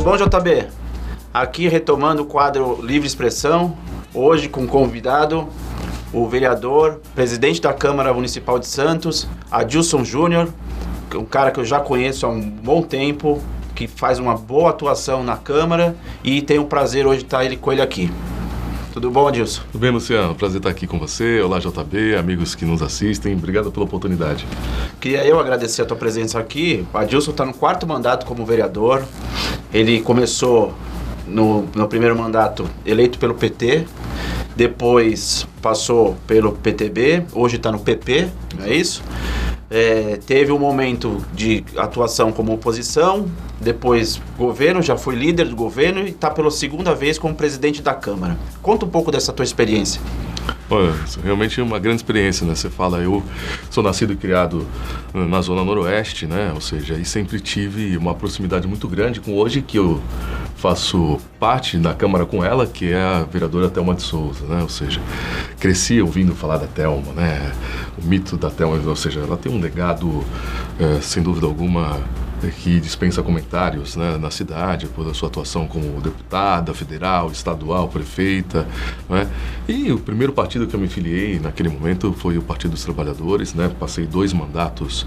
Tudo bom, JB? Aqui retomando o quadro Livre Expressão, hoje com convidado o vereador, presidente da Câmara Municipal de Santos, Adilson Júnior, um cara que eu já conheço há um bom tempo, que faz uma boa atuação na Câmara e tenho o prazer hoje de estar com ele aqui. Tudo bom, Adilson? Tudo bem, Luciano? Prazer estar aqui com você. Olá, JB, amigos que nos assistem. Obrigado pela oportunidade. Queria eu agradecer a tua presença aqui. O Adilson está no 4º mandato como vereador. Ele começou no primeiro mandato eleito pelo PT, depois passou pelo PTB, hoje está no PP, não é isso? Teve um momento de atuação como oposição, depois governo, já foi líder do governo e está pela 2ª vez como presidente da Câmara. Conta um pouco dessa tua experiência. Olha, realmente é uma grande experiência, né? Você fala, eu sou nascido e criado na Zona Noroeste, né? Ou seja, e sempre tive uma proximidade muito grande com hoje que eu faço parte da Câmara com ela, que é a vereadora Thelma de Souza, né? Ou seja, cresci ouvindo falar da Thelma, né? O mito da Thelma, ou seja, ela tem um legado, sem dúvida alguma, que dispensa comentários, né, na cidade, por a sua atuação como deputada federal, estadual, prefeita, né? E o primeiro partido que eu me filiei naquele momento foi o Partido dos Trabalhadores, né? Passei 2 mandatos,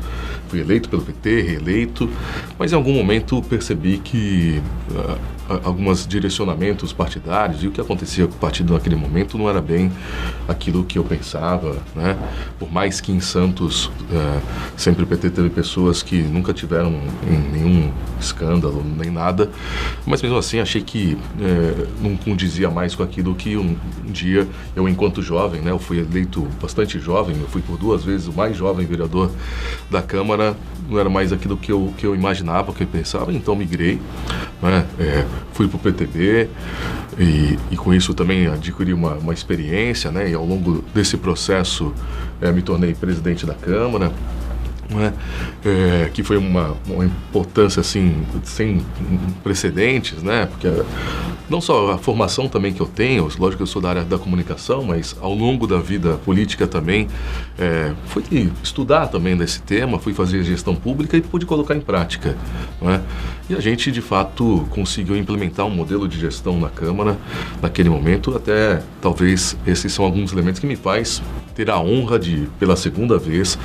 fui eleito pelo PT, reeleito, mas em algum momento percebi que alguns direcionamentos partidários e o que acontecia com o partido naquele momento não era bem aquilo que eu pensava, né? Por mais que em Santos sempre o PT teve pessoas que nunca tiveram nenhum escândalo, nem nada, mas mesmo assim achei que não condizia mais com aquilo que um dia eu, enquanto jovem, né, eu fui eleito bastante jovem, eu fui por 2 vezes o mais jovem vereador da Câmara, não era mais aquilo que eu imaginava, que eu pensava, então migrei, né, fui para o PTB e com isso também adquiri uma experiência, né, e ao longo desse processo me tornei presidente da Câmara, né? Que foi uma importância assim sem precedentes, né? Porque não só a formação também que eu tenho, lógico que eu sou da área da comunicação, mas ao longo da vida política também fui estudar também desse tema, fui fazer gestão pública e pude colocar em prática, né? E a gente de fato conseguiu implementar um modelo de gestão na Câmara naquele momento, até talvez esses são alguns elementos que me faz ter a honra de, pela 2ª vez,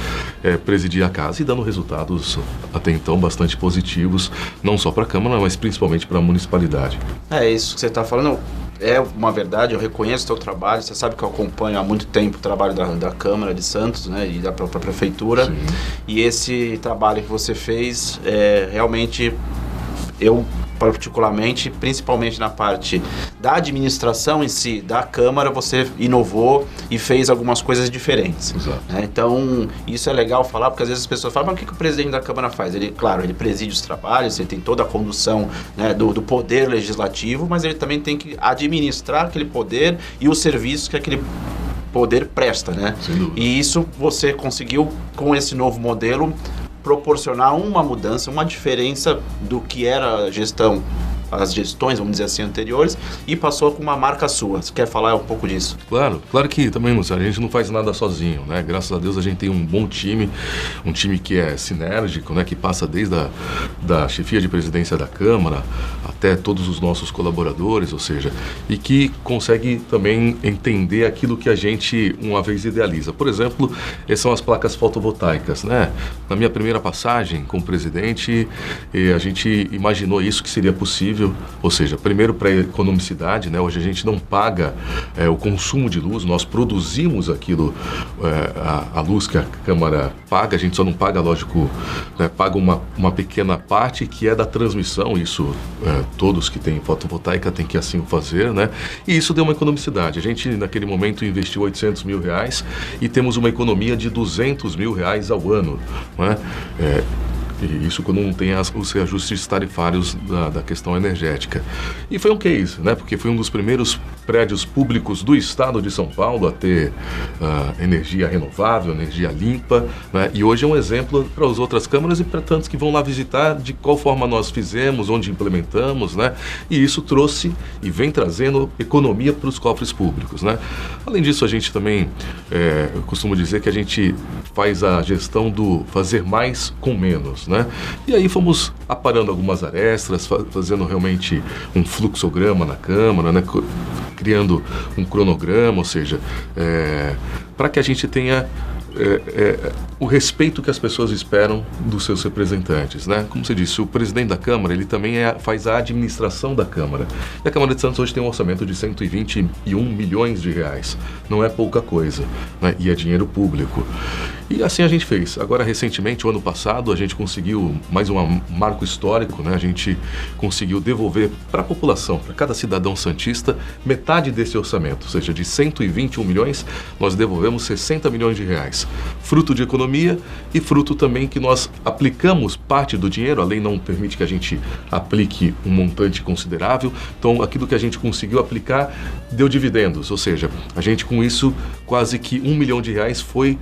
presidir a casa e dando resultados até então bastante positivos, não só para a Câmara, mas principalmente para a municipalidade. É isso que você está falando. É uma verdade, eu reconheço o teu trabalho, você sabe que eu acompanho há muito tempo o trabalho da Câmara de Santos, né, e da própria Prefeitura. Sim. E esse trabalho que você fez, realmente, eu particularmente, principalmente na parte da administração em si, da Câmara, você inovou e fez algumas coisas diferentes. Exato. Então, isso é legal falar, porque às vezes as pessoas falam, mas o que o presidente da Câmara faz? Ele, claro, ele preside os trabalhos, ele tem toda a condução, né, do poder legislativo, mas ele também tem que administrar aquele poder e os serviços que aquele poder presta, né? Sem dúvida. E isso você conseguiu, com esse novo modelo, proporcionar uma mudança, uma diferença do que era a gestão, as gestões, vamos dizer assim, anteriores, e passou com uma marca sua. Você quer falar um pouco disso? Claro que também, Luciano, a gente não faz nada sozinho, né? Graças a Deus a gente tem um bom time, um time que é sinérgico, né? Que passa desde da chefia de presidência da Câmara até todos os nossos colaboradores, ou seja, e que consegue também entender aquilo que a gente uma vez idealiza. Por exemplo, essas são as placas fotovoltaicas, né? Na minha primeira passagem como presidente, a gente imaginou isso que seria possível. Ou seja, primeiro para a economicidade, né? Hoje a gente não paga o consumo de luz, nós produzimos aquilo, a luz que a Câmara paga, a gente só não paga, lógico, né? Paga uma pequena parte que é da transmissão, isso todos que têm fotovoltaica têm que assim fazer, né? E isso deu uma economicidade. A gente naquele momento investiu R$800 mil e temos uma economia de R$200 mil ao ano, né? E isso quando não tem os reajustes tarifários da questão energética. E foi um case, né? Porque foi um dos primeiros prédios públicos do estado de São Paulo a ter energia renovável, energia limpa, né? E hoje é um exemplo para as outras câmaras e para tantos que vão lá visitar de qual forma nós fizemos, onde implementamos, né? E isso trouxe e vem trazendo economia para os cofres públicos, né? Além disso, a gente também, eu costumo dizer que a gente faz a gestão do fazer mais com menos, né? E aí fomos aparando algumas arestas, fazendo realmente um fluxograma na Câmara, né? Criando um cronograma, ou seja, para que a gente tenha o respeito que as pessoas esperam dos seus representantes, né? Como você disse, o presidente da Câmara, ele também faz a administração da Câmara. E a Câmara de Santos hoje tem um orçamento de 121 milhões de reais. Não é pouca coisa, né? E é dinheiro público. E assim a gente fez. Agora, recentemente, o ano passado, a gente conseguiu mais um marco histórico, né? A gente conseguiu devolver para a população, para cada cidadão santista, metade desse orçamento. Ou seja, de 121 milhões, nós devolvemos 60 milhões de reais. Fruto de economia e fruto também que nós aplicamos parte do dinheiro. A lei não permite que a gente aplique um montante considerável. Então, aquilo que a gente conseguiu aplicar deu dividendos. Ou seja, a gente com isso, quase que 1 milhão de reais foi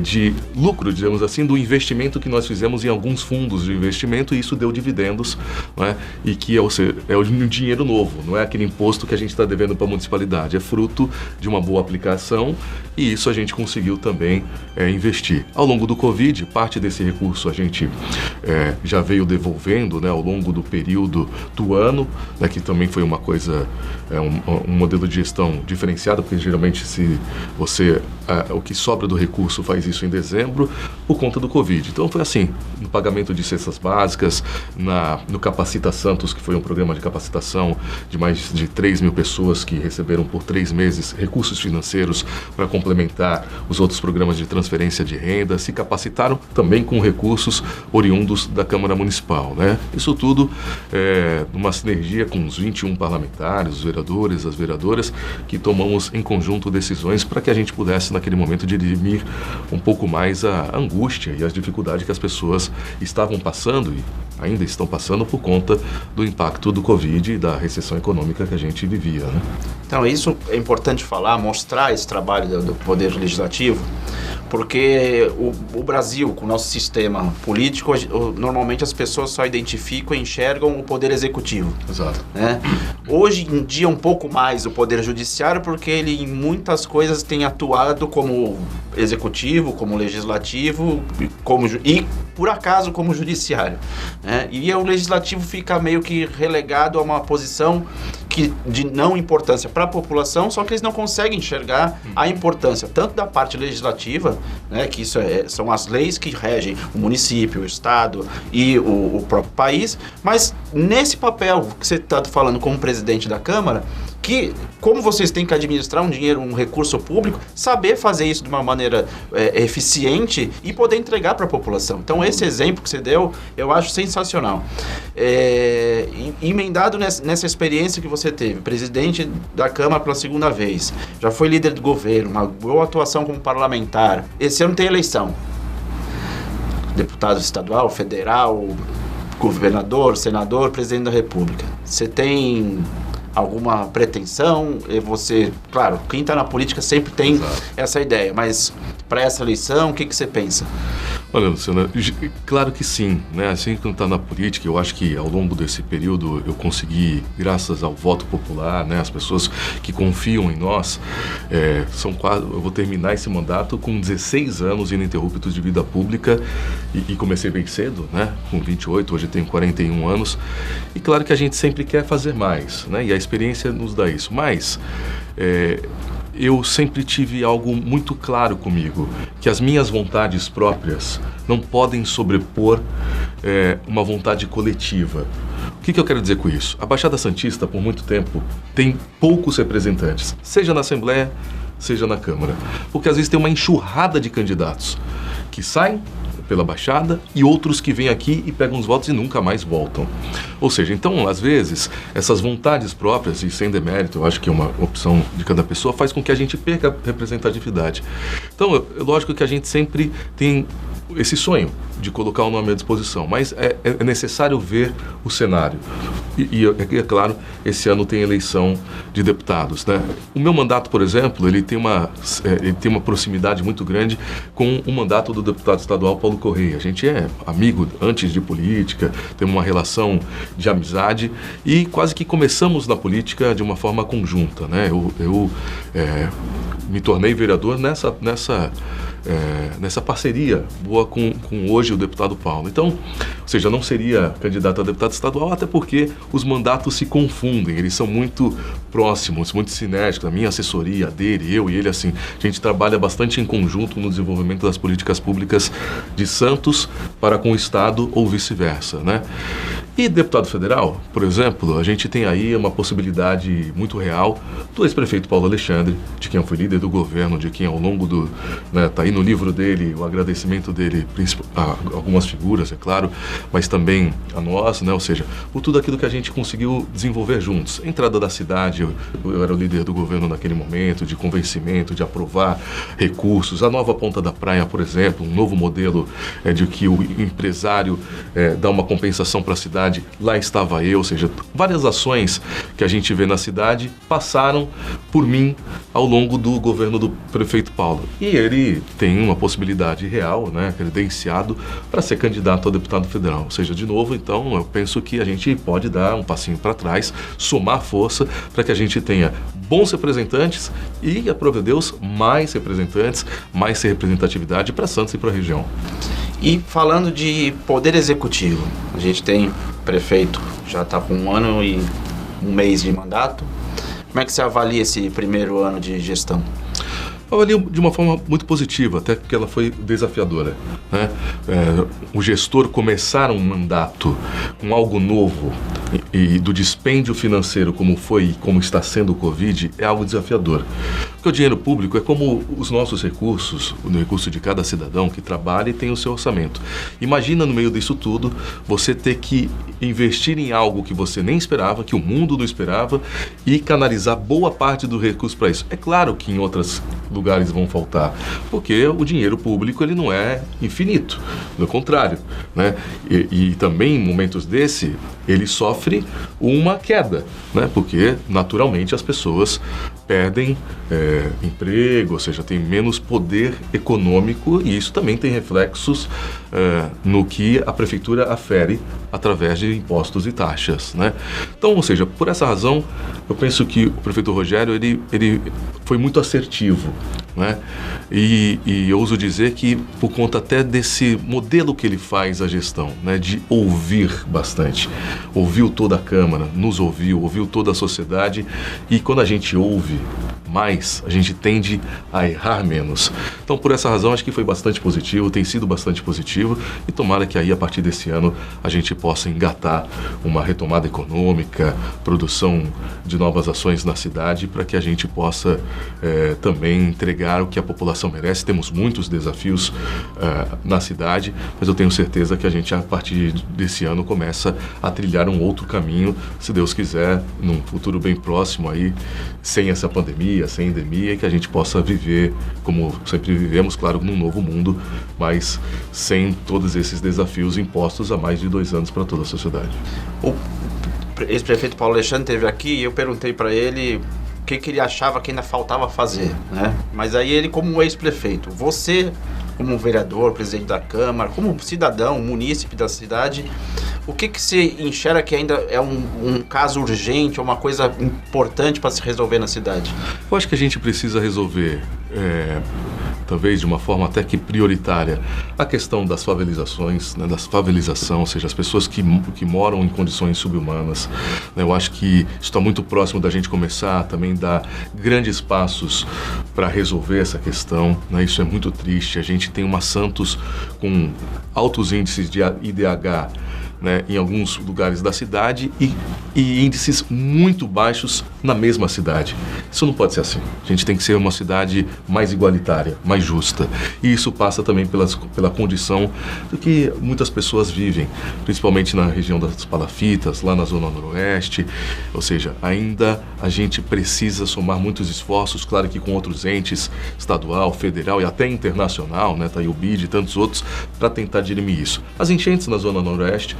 de lucro, digamos assim, do investimento que nós fizemos em alguns fundos de investimento, e isso deu dividendos, né? E que é o dinheiro novo, não é aquele imposto que a gente está devendo para a municipalidade, é fruto de uma boa aplicação, e isso a gente conseguiu também investir. Ao longo do Covid, parte desse recurso a gente já veio devolvendo, né, ao longo do período do ano, né, que também foi uma coisa, um modelo de gestão diferenciado, porque geralmente o que sobra do recurso faz isso em dezembro, por conta do Covid. Então foi assim, no pagamento de cestas básicas, no Capacita Santos, que foi um programa de capacitação de mais de 3 mil pessoas que receberam por 3 meses recursos financeiros para complementar os outros programas de transferência de renda, se capacitaram também com recursos oriundos da Câmara Municipal, né? Isso tudo numa sinergia com os 21 parlamentares, os vereadores, as vereadoras, que tomamos em conjunto decisões para que a gente pudesse, naquele momento, dirimir um pouco mais a angústia e as dificuldades que as pessoas estavam passando e ainda estão passando por conta do impacto do Covid e da recessão econômica que a gente vivia, né? Então, isso é importante falar, mostrar esse trabalho do Poder Legislativo, porque o Brasil, com o nosso sistema político, normalmente as pessoas só identificam e enxergam o Poder Executivo. Exato. Né? Hoje em dia, um pouco mais o Poder Judiciário, porque ele em muitas coisas tem atuado como Executivo, como Legislativo e por acaso, como Judiciário. Né? E o Legislativo fica meio que relegado a uma posição de não importância para a população, só que eles não conseguem enxergar a importância tanto da parte legislativa, né, que isso são as leis que regem o município, o estado e o próprio país, mas nesse papel que você está falando como presidente da Câmara, que como vocês têm que administrar um dinheiro, um recurso público, saber fazer isso de uma maneira eficiente e poder entregar para a população. Então esse exemplo que você deu, eu acho sensacional. Emendado nessa experiência que você teve, presidente da Câmara pela segunda vez, já foi líder do governo, uma boa atuação como parlamentar. Esse ano tem eleição. Deputado estadual, federal, governador, senador, presidente da República. Você tem alguma pretensão? Você, claro, quem está na política sempre tem essa ideia, mas para essa eleição, o que você pensa? Olha, Luciano, claro que sim, né? Assim que está na política, eu acho que ao longo desse período eu consegui, graças ao voto popular, né? As pessoas que confiam em nós, eu vou terminar esse mandato com 16 anos ininterruptos de vida pública e comecei bem cedo, né? Com 28, hoje tenho 41 anos, e claro que a gente sempre quer fazer mais, né? E a experiência nos dá isso, mas eu sempre tive algo muito claro comigo, que as minhas vontades próprias não podem sobrepor uma vontade coletiva. O que eu quero dizer com isso? A Baixada Santista, por muito tempo, tem poucos representantes, seja na Assembleia, seja na Câmara, porque às vezes tem uma enxurrada de candidatos que saem pela Baixada e outros que vêm aqui e pegam os votos e nunca mais voltam. Ou seja, então, às vezes, essas vontades próprias, e sem demérito, eu acho que é uma opção de cada pessoa, faz com que a gente perca a representatividade. Então, é lógico que a gente sempre tem esse sonho de colocar o nome à disposição, mas é necessário ver o cenário. E é claro, esse ano tem eleição de deputados, né? O meu mandato, por exemplo, ele tem uma proximidade muito grande com o mandato do deputado estadual Paulo Correia. A gente é amigo antes de política, temos uma relação de amizade e quase que começamos na política de uma forma conjunta, né? Eu me tornei vereador nessa nessa parceria boa com hoje o deputado Paulo. Então, ou seja, não seria candidato a deputado estadual, até porque os mandatos se confundem, eles são muito próximos, muito sinérgicos. A minha assessoria, dele, eu e ele, assim, a gente trabalha bastante em conjunto no desenvolvimento das políticas públicas de Santos para com o Estado ou vice-versa, né? E deputado federal, por exemplo, a gente tem aí uma possibilidade muito real do ex-prefeito Paulo Alexandre, de quem eu fui líder do governo, de quem ao longo do... tá aí no livro dele, o agradecimento dele a algumas figuras, é claro, mas também a nós, né? Ou seja, por tudo aquilo que a gente conseguiu desenvolver juntos. A entrada da cidade, eu era o líder do governo naquele momento, de convencimento, de aprovar recursos, a nova Ponta da Praia, por exemplo, um novo modelo de que o empresário dá uma compensação para a cidade. Lá estava eu, ou seja, várias ações que a gente vê na cidade passaram por mim ao longo do governo do prefeito Paulo. E ele tem uma possibilidade real, né, credenciado para ser candidato a deputado federal. Ou seja, de novo, então, eu penso que a gente pode dar um passinho para trás, somar força para que a gente tenha bons representantes e, aprove a Deus, mais representantes, mais representatividade para Santos e para a região. E falando de poder executivo, a gente tem prefeito, já está com 1 ano e 1 mês de mandato. Como é que você avalia esse primeiro ano de gestão? Eu avalio de uma forma muito positiva, até porque ela foi desafiadora, né? O gestor começar um mandato com algo novo e do dispêndio financeiro como foi e como está sendo o Covid é algo desafiador. Porque o dinheiro público é como os nossos recursos, o recurso de cada cidadão que trabalha e tem o seu orçamento. Imagina no meio disso tudo você ter que investir em algo que você nem esperava, que o mundo não esperava e canalizar boa parte do recurso para isso. É claro que em outros lugares vão faltar, porque o dinheiro público ele não é infinito, pelo contrário, né? E também em momentos desse ele sofre uma queda, né? Porque naturalmente as pessoas perdem emprego, ou seja, tem menos poder econômico e isso também tem reflexos no que a prefeitura afere através de impostos e taxas, né? Então, ou seja, por essa razão, eu penso que o prefeito Rogério ele foi muito assertivo, né? E eu ouso dizer que por conta até desse modelo que ele faz a gestão, né? De ouvir bastante, ouviu toda a Câmara, nos ouviu toda a sociedade e quando a gente ouve mais, a gente tende a errar menos. Então, por essa razão, acho que foi bastante positivo, tem sido bastante positivo e tomara que aí, a partir desse ano, a gente possa engatar uma retomada econômica, produção de novas ações na cidade, para que a gente possa também entregar o que a população merece. Temos muitos desafios na cidade, mas eu tenho certeza que a gente, a partir desse ano, começa a trilhar um outro caminho, se Deus quiser, num futuro bem próximo aí, sem essa pandemia, sem endemia, que a gente possa viver como sempre vivemos, claro, num novo mundo, mas sem todos esses desafios impostos há mais de 2 anos para toda a sociedade. O ex-prefeito Paulo Alexandre esteve aqui e eu perguntei para ele o que ele achava que ainda faltava fazer, né? Mas aí ele, como ex-prefeito, você, como vereador, presidente da Câmara, como cidadão, munícipe da cidade, o que você enxerga que ainda é um caso urgente, uma coisa importante para se resolver na cidade? Eu acho que a gente precisa resolver, talvez de uma forma até que prioritária, a questão das favelizações, né, das favelização, ou seja, as pessoas que moram em condições subhumanas. Né, eu acho que isso está muito próximo da gente começar a também dar grandes passos para resolver essa questão. Né, isso é muito triste. A gente tem uma Santos com altos índices de IDH, né, em alguns lugares da cidade e índices muito baixos na mesma cidade. Isso não pode ser assim. A gente tem que ser uma cidade mais igualitária, mais justa. E isso passa também pela condição do que muitas pessoas vivem, principalmente na região das Palafitas, lá na Zona Noroeste. Ou seja, ainda a gente precisa somar muitos esforços, claro que com outros entes, estadual, federal e até internacional, né, tá aí o BID e tantos outros, para tentar dirimir isso. As enchentes na Zona Noroeste,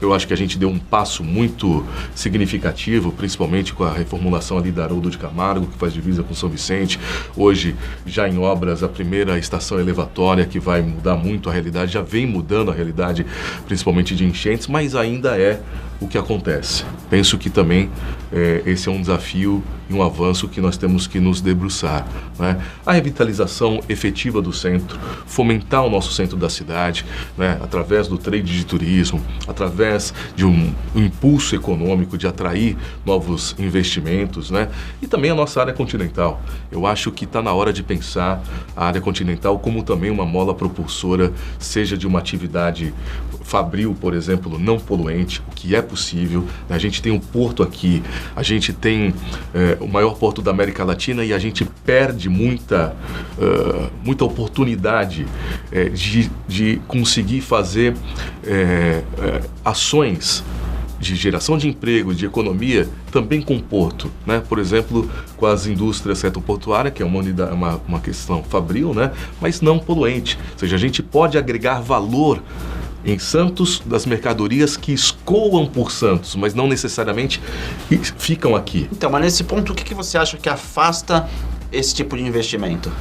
eu acho que a gente deu um passo muito significativo, principalmente com a reformulação ali da Haroldo de Camargo, que faz divisa com São Vicente. Hoje, já em obras, a primeira estação elevatória, que vai mudar muito a realidade, já vem mudando a realidade, principalmente de enchentes, mas ainda é o que acontece. Penso que também esse é um desafio e um avanço que nós temos que nos debruçar, né? A revitalização efetiva do centro, fomentar o nosso centro da cidade, né? Através do trade de turismo, através de um impulso econômico de atrair novos investimentos, né? E também a nossa área continental. Eu acho que está na hora de pensar a área continental como também uma mola propulsora, seja de uma atividade fabril, por exemplo, não poluente, o que é possível. A gente tem um porto aqui, a gente tem o maior porto da América Latina e a gente perde muita oportunidade de conseguir fazer ações de geração de emprego, de economia, também com o porto, né? Por exemplo, com as indústrias setor-portuária, que é uma questão fabril, né? Mas não poluente. Ou seja, a gente pode agregar valor em Santos das mercadorias que escoam por Santos, mas não necessariamente ficam aqui. Então, mas nesse ponto, o que você acha que afasta esse tipo de investimento?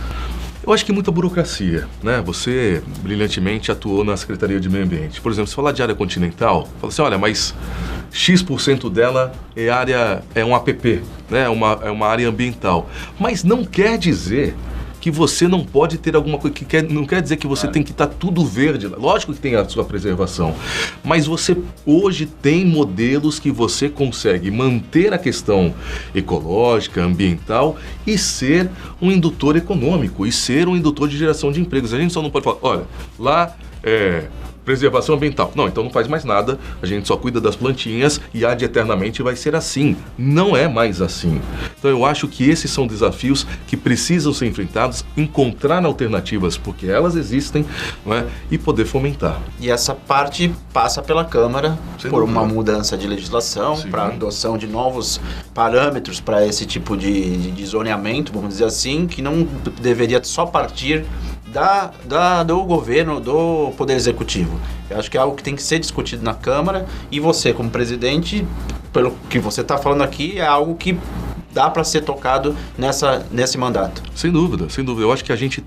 Eu acho que muita burocracia, né? Você brilhantemente atuou na Secretaria de Meio Ambiente. Por exemplo, se falar de área continental, fala assim, olha, mas X% dela é um APP, né? É uma área ambiental. Mas não quer dizer que você não pode ter alguma coisa, não quer dizer que você tem que estar tudo verde. Lógico que tem a sua preservação, mas você hoje tem modelos que você consegue manter a questão ecológica, ambiental e ser um indutor econômico, e ser um indutor de geração de empregos. A gente só não pode falar, olha, lá preservação ambiental. Não, então não faz mais nada, a gente só cuida das plantinhas e ad eternamente vai ser assim. Não é mais assim. Então eu acho que esses são desafios que precisam ser enfrentados, encontrar alternativas, porque elas existem, não é? E poder fomentar. E essa parte passa pela Câmara por uma mudança de legislação, para a adoção de novos parâmetros para esse tipo de zoneamento, vamos dizer assim, que não deveria só partir do governo, do Poder Executivo. Eu acho que é algo que tem que ser discutido na Câmara, e você, como presidente, pelo que você está falando aqui, é algo que dá para ser tocado nesse mandato. Sem dúvida, sem dúvida. Eu acho que a gente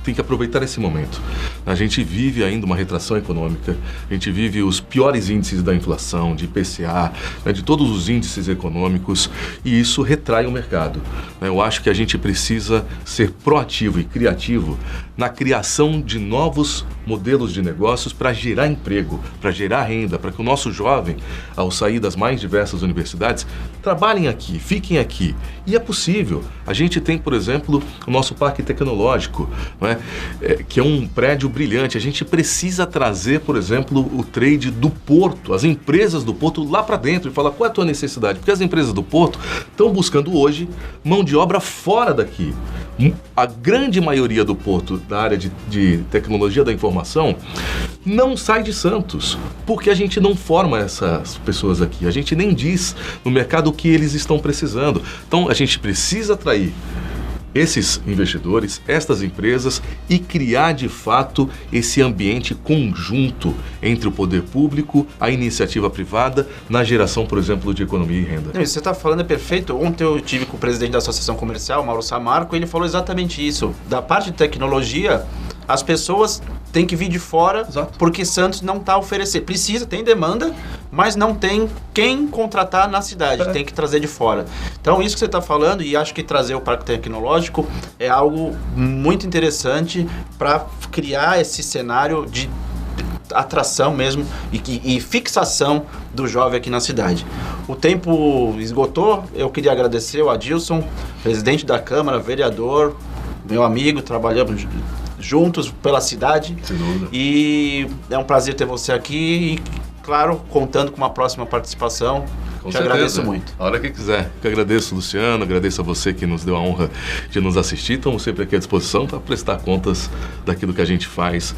tem que aproveitar esse momento. A gente vive ainda uma retração econômica, a gente vive os piores índices da inflação, de IPCA, né, de todos os índices econômicos, e isso retrai o mercado. Eu acho que a gente precisa ser proativo e criativo na criação de novos modelos de negócios para gerar emprego, para gerar renda, para que o nosso jovem, ao sair das mais diversas universidades, trabalhem aqui, fiquem aqui. E é possível. A gente tem, por exemplo, o nosso parque tecnológico, né, que é um prédio brilhante. A gente precisa trazer, por exemplo, o trade do porto, as empresas do porto lá para dentro e falar qual é a tua necessidade. Porque as empresas do porto estão buscando hoje mão de obra fora daqui. A grande maioria do porto, da área de tecnologia da informação, não sai de Santos, porque a gente não forma essas pessoas aqui, a gente nem diz no mercado o que eles estão precisando. Então a gente precisa atrair esses investidores, estas empresas, e criar de fato esse ambiente conjunto entre o poder público, a iniciativa privada, na geração, por exemplo, de economia e renda. Não, isso que você está falando é perfeito. Ontem eu tive com o presidente da Associação Comercial, Mauro Samarco, e ele falou exatamente isso. Da parte de tecnologia, as pessoas têm que vir de fora. Exato. Porque Santos não está oferecendo. Precisa, tem demanda, mas não tem quem contratar na cidade. Tem que trazer de fora. Então, isso que você está falando, e acho que trazer o parque tecnológico é algo muito interessante para criar esse cenário de atração mesmo e fixação do jovem aqui na cidade. O tempo esgotou. Eu queria agradecer o Adilson, presidente da Câmara, vereador, meu amigo, trabalhamos juntos pela cidade. Sem dúvida. E é um prazer ter você aqui e, claro, contando com uma próxima participação. Com Te certeza. agradeço muito. A hora que quiser. Eu agradeço, Luciano, agradeço a você que nos deu a honra de nos assistir. Estamos sempre aqui à disposição para prestar contas daquilo que a gente faz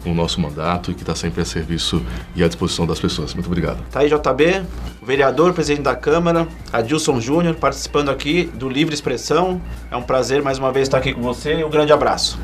no nosso mandato e que está sempre a serviço e à disposição das pessoas. Muito obrigado. Tá aí, JB, vereador, presidente da Câmara, Adilson Júnior, participando aqui do Livre Expressão. É um prazer mais uma vez estar aqui com você e um grande abraço.